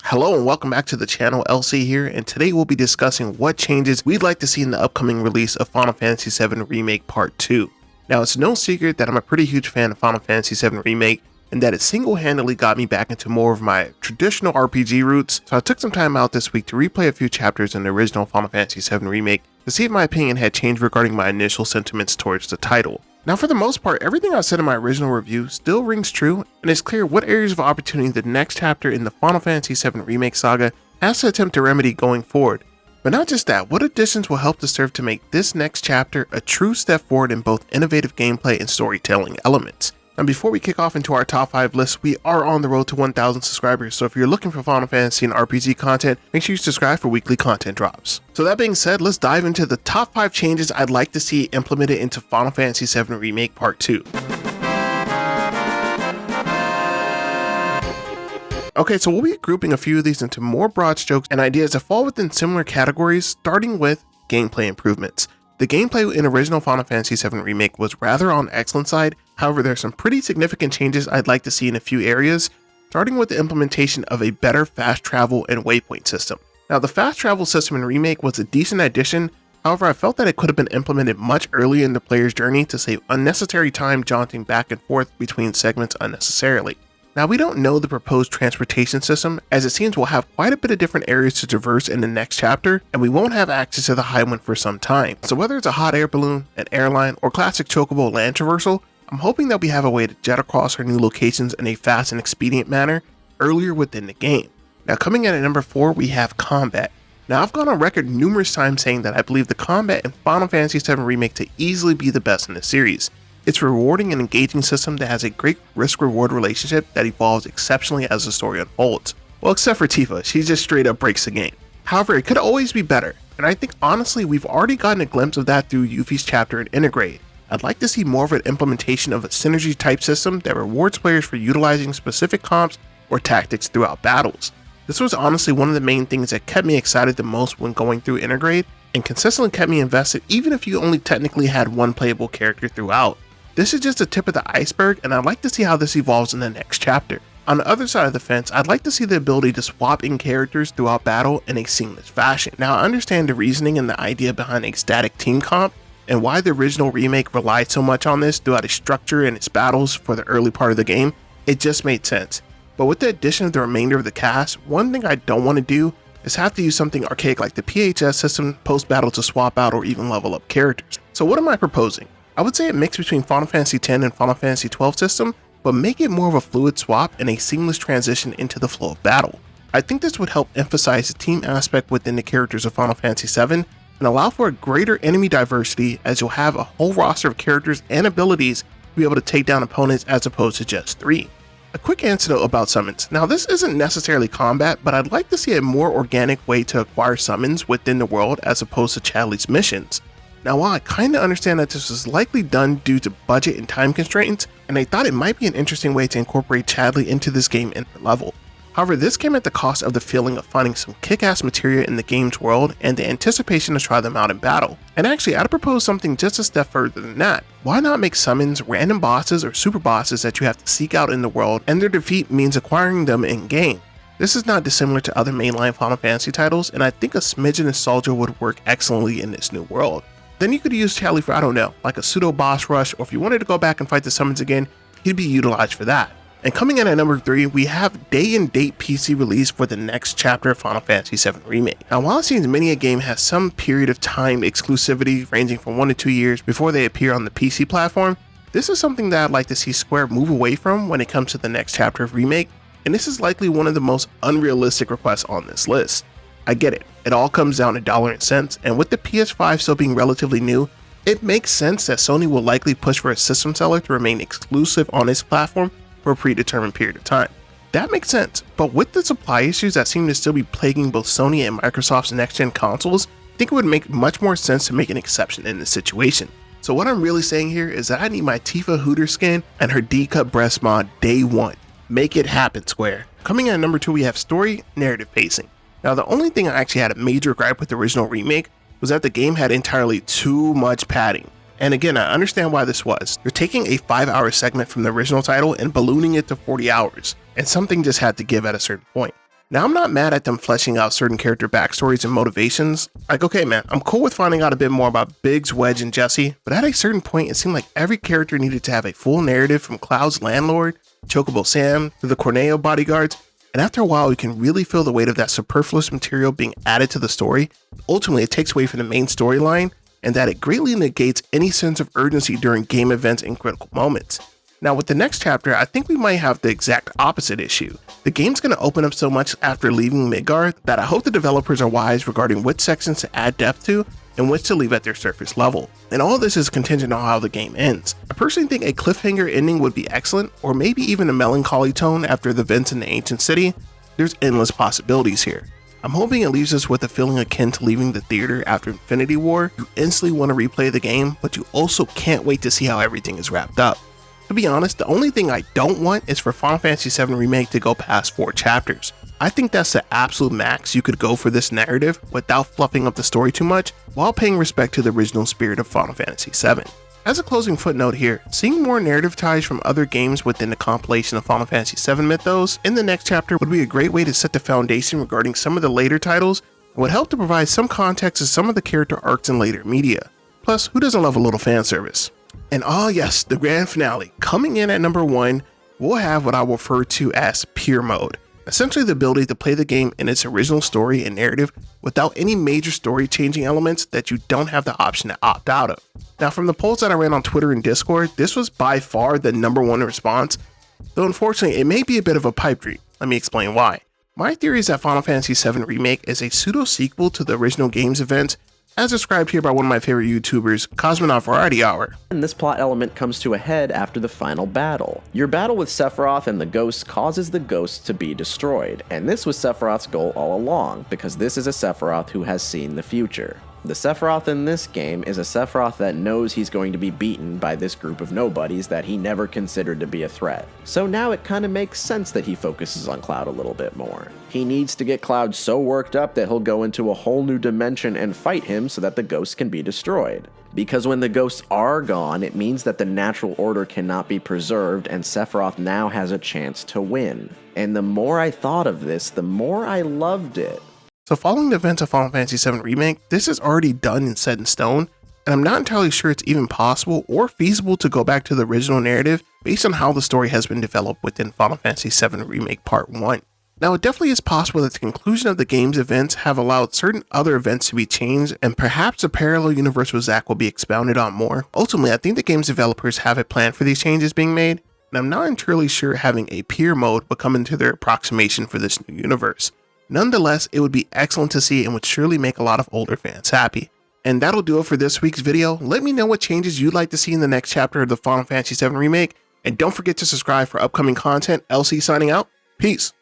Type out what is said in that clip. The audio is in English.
Hello and welcome back to the channel. LC here, and today we'll be discussing what changes we'd like to see in the upcoming release of Final Fantasy VII Remake Part 2. Now, it's no secret that I'm a pretty huge fan of Final Fantasy VII Remake, and that it single-handedly got me back into more of my traditional RPG roots, so I took some time out this week to replay a few chapters in the original Final Fantasy VII Remake to see if my opinion had changed regarding my initial sentiments towards the title. Now, for the most part, everything I said in my original review still rings true, and it's clear what areas of opportunity the next chapter in the Final Fantasy VII Remake saga has to attempt to remedy going forward. But not just that, what additions will help to serve to make this next chapter a true step forward in both innovative gameplay and storytelling elements. And before we kick off into our top 5 list, we are on the road to 1,000 subscribers, so if you're looking for Final Fantasy and RPG content, make sure you subscribe for weekly content drops. So that being said, let's dive into the top 5 changes I'd like to see implemented into Final Fantasy VII Remake Part 2. Okay, so we'll be grouping a few of these into more broad strokes and ideas that fall within similar categories, starting with gameplay improvements. The gameplay in original Final Fantasy VII Remake was rather on the excellent side. However, there's some pretty significant changes I'd like to see in a few areas, starting with the implementation of a better fast travel and waypoint system. Now, the fast travel system in Remake was a decent addition. However, I felt that it could have been implemented much earlier in the player's journey to save unnecessary time jaunting back and forth between segments unnecessarily. Now, we don't know the proposed transportation system, as it seems we'll have quite a bit of different areas to traverse in the next chapter, and we won't have access to the high one for some time. So whether it's a hot air balloon, an airline, or classic chocobo land traversal, I'm hoping that we have a way to jet across our new locations in a fast and expedient manner earlier within the game. Now, coming in at number 4, we have combat. Now, I've gone on record numerous times saying that I believe the combat in Final Fantasy VII Remake to easily be the best in the series. It's a rewarding and engaging system that has a great risk-reward relationship that evolves exceptionally as the story unfolds. Well, except for Tifa, she just straight up breaks the game. However, it could always be better, and I think honestly we've already gotten a glimpse of that through Yuffie's chapter in Integrate. I'd like to see more of an implementation of a synergy type system that rewards players for utilizing specific comps or tactics throughout battles. This was honestly one of the main things that kept me excited the most when going through Integrate, and consistently kept me invested even if you only technically had one playable character throughout. This is just the tip of the iceberg, and I'd like to see how this evolves in the next chapter. On the other side of the fence, I'd like to see the ability to swap in characters throughout battle in a seamless fashion. Now, I understand the reasoning and the idea behind a static team comp, and why the original remake relied so much on this throughout its structure and its battles for the early part of the game. It just made sense. But with the addition of the remainder of the cast, one thing I don't want to do is have to use something archaic like the PHS system post-battle to swap out or even level up characters. So what am I proposing? I would say a mix between Final Fantasy X and Final Fantasy XII system, but make it more of a fluid swap and a seamless transition into the flow of battle. I think this would help emphasize the team aspect within the characters of Final Fantasy VII and allow for a greater enemy diversity, as you'll have a whole roster of characters and abilities to be able to take down opponents as opposed to just 3. A quick anecdote about summons. Now, this isn't necessarily combat, but I'd like to see a more organic way to acquire summons within the world as opposed to Chadley's missions. Now, while I kinda understand that this was likely done due to budget and time constraints, and I thought it might be an interesting way to incorporate Chadley into this game in the level. However, this came at the cost of the feeling of finding some kick-ass materia in the game's world and the anticipation to try them out in battle. And actually, I'd propose something just a step further than that. Why not make summons random bosses or super bosses that you have to seek out in the world, and their defeat means acquiring them in-game? This is not dissimilar to other mainline Final Fantasy titles, and I think a smidge of nostalgia would work excellently in this new world. Then you could use Chadley for, I don't know, like a pseudo boss rush, or if you wanted to go back and fight the summons again, he'd be utilized for that. And coming in at number 3, we have day and date PC release for the next chapter of Final Fantasy VII Remake. Now, while it seems many a game has some period of time exclusivity ranging from 1 to 2 years before they appear on the PC platform, this is something that I'd like to see Square move away from when it comes to the next chapter of Remake, and this is likely one of the most unrealistic requests on this list. I get it, it all comes down to dollar and cents, and with the PS5 still being relatively new, it makes sense that Sony will likely push for a system seller to remain exclusive on its platform for a predetermined period of time. That makes sense, but with the supply issues that seem to still be plaguing both Sony and Microsoft's next-gen consoles, I think it would make much more sense to make an exception in this situation. So what I'm really saying here is that I need my Tifa Hooter skin and her D-Cup breast mod day 1. Make it happen, Square. Coming in at number 2, we have story, narrative pacing. Now, the only thing I actually had a major gripe with the original remake was that the game had entirely too much padding. And again, I understand why this was. They're taking a 5-hour segment from the original title and ballooning it to 40 hours, and something just had to give at a certain point. Now, I'm not mad at them fleshing out certain character backstories and motivations. Like, okay man, I'm cool with finding out a bit more about Biggs, Wedge, and Jesse, but at a certain point it seemed like every character needed to have a full narrative from Cloud's landlord, Chocobo Sam, to the Corneo bodyguards, and after a while you can really feel the weight of that superfluous material being added to the story. Ultimately, it takes away from the main storyline, and that it greatly negates any sense of urgency during game events and critical moments. Now with the next chapter, I think we might have the exact opposite issue. The game's going to open up so much after leaving Midgard that I hope the developers are wise regarding which sections to add depth to and which to leave at their surface level. And all this is contingent on how the game ends. I personally think a cliffhanger ending would be excellent, or maybe even a melancholy tone after the events in the ancient city. There's endless possibilities here. I'm hoping it leaves us with a feeling akin to leaving the theater after Infinity War. You instantly want to replay the game, but you also can't wait to see how everything is wrapped up. To be honest, the only thing I don't want is for Final Fantasy VII Remake to go past 4 chapters. I think that's the absolute max you could go for this narrative without fluffing up the story too much, while paying respect to the original spirit of Final Fantasy VII. As a closing footnote here, seeing more narrative ties from other games within the compilation of Final Fantasy VII mythos in the next chapter would be a great way to set the foundation regarding some of the later titles, and would help to provide some context to some of the character arcs in later media. Plus, who doesn't love a little fan service? And oh yes, the grand finale. Coming in at number 1, we'll have what I will refer to as pure mode. Essentially the ability to play the game in its original story and narrative without any major story changing elements that you don't have the option to opt out of. Now from the polls that I ran on Twitter and Discord, this was by far the number 1 response, though unfortunately it may be a bit of a pipe dream. Let me explain why. My theory is that Final Fantasy VII Remake is a pseudo sequel to the original game's events, as described here by one of my favorite YouTubers, Cosmonaut Variety Hour. And this plot element comes to a head after the final battle. Your battle with Sephiroth and the ghosts causes the ghosts to be destroyed, and this was Sephiroth's goal all along, because this is a Sephiroth who has seen the future. The Sephiroth in this game is a Sephiroth that knows he's going to be beaten by this group of nobodies that he never considered to be a threat. So now it kind of makes sense that he focuses on Cloud a little bit more. He needs to get Cloud so worked up that he'll go into a whole new dimension and fight him so that the ghosts can be destroyed. Because when the ghosts are gone, it means that the natural order cannot be preserved, and Sephiroth now has a chance to win. And the more I thought of this, the more I loved it. So following the events of Final Fantasy VII Remake, this is already done and set in stone, and I'm not entirely sure it's even possible or feasible to go back to the original narrative based on how the story has been developed within Final Fantasy VII Remake Part 1. Now it definitely is possible that the conclusion of the game's events have allowed certain other events to be changed, and perhaps a parallel universe with Zack will be expounded on more. Ultimately, I think the game's developers have a plan for these changes being made, and I'm not entirely sure having a peer mode would come into their approximation for this new universe. Nonetheless, it would be excellent to see and would surely make a lot of older fans happy. And that'll do it for this week's video. Let me know what changes you'd like to see in the next chapter of the Final Fantasy VII Remake, and don't forget to subscribe for upcoming content. LC signing out. Peace.